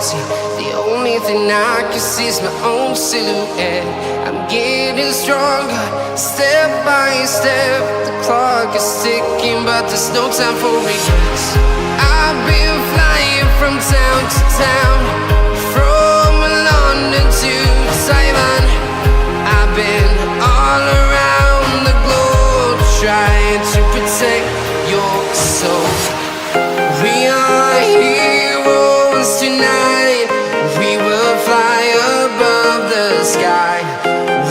empty. The only thing I can see is my own silhouette. I'm getting stronger, step by step. The clock is ticking, but there's no time for regrets. I've been flying from town to town, from London to Taiwan. I've been all around the globe, trying to protect your soul. We are heroes tonight. We will fly above the sky.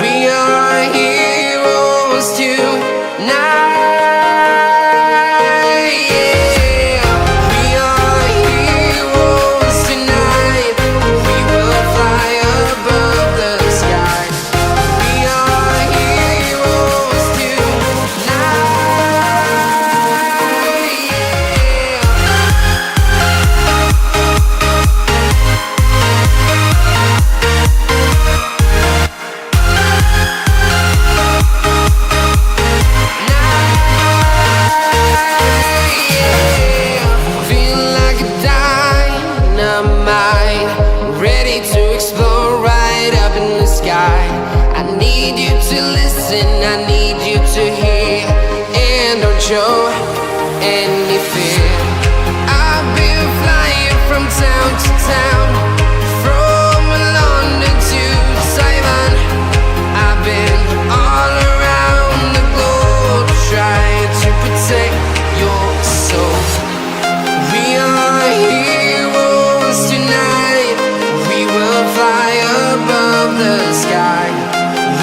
We are heroes tonight. I need you to hear and don't show any fear. I've been flying from town to town, from London to Taiwan. I've been all around the globe, trying to protect your soul. We are heroes tonight. We will fly above the sky.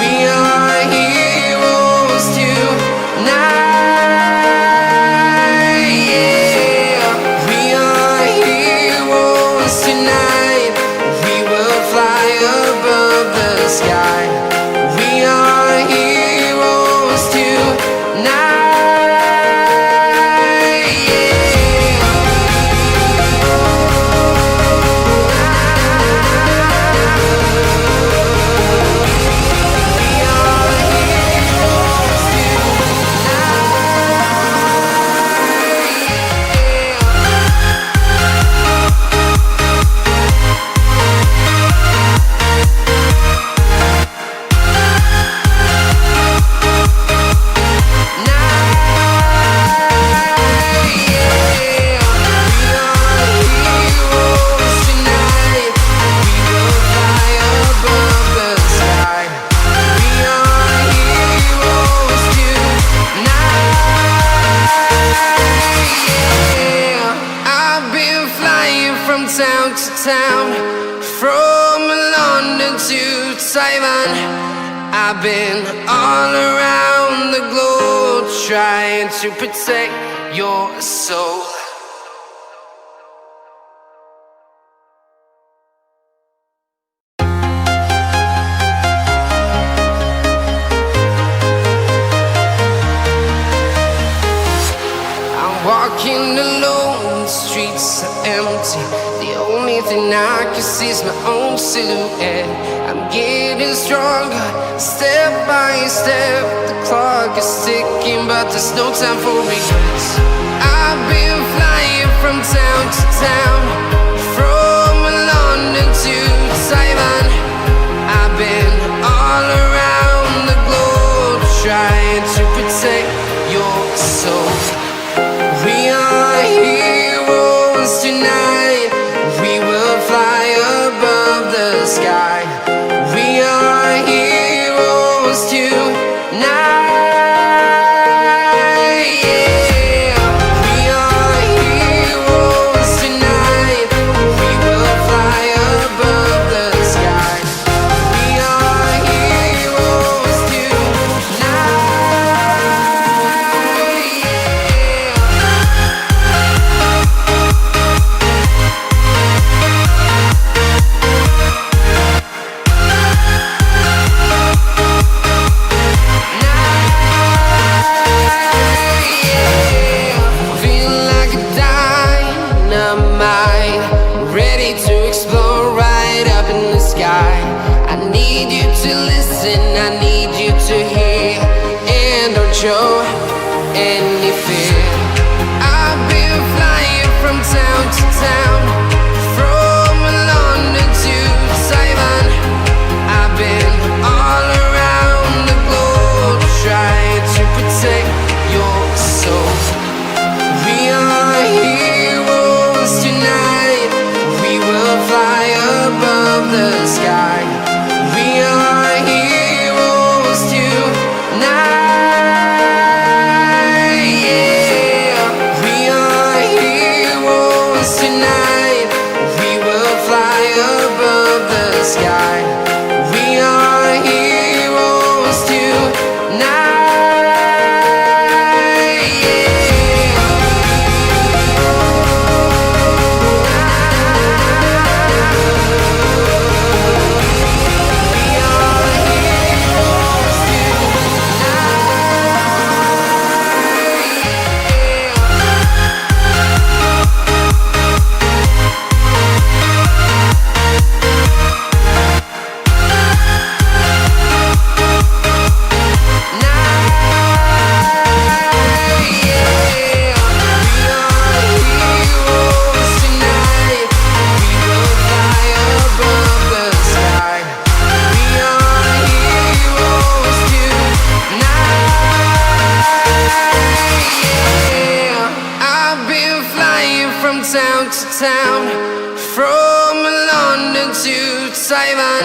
We are heroes tonight. Yeah. We are heroes tonight. We will fly above the sky. We are heroes tonight. Town to town, from London to Taiwan. I've been all around the globe, trying to protect your soul. I'm walking alone, the streets are empty. The only thing I can see is my own silhouette. I'm getting stronger, step by step. The clock is ticking, but there's no time for regrets. I've been flying from town to town, from London to Taiwan. I've been all around the globe, trying to protect your soul. We are heroes tonight. We will fly above the sky. We are heroes tonight. Yeah. We are heroes tonight. We will fly above the sky. We are heroes tonight. Show any fear. I've been flying from town to town, from London town to town, from London to Taiwan.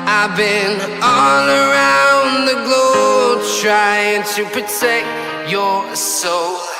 I've been all around the globe trying to protect your soul.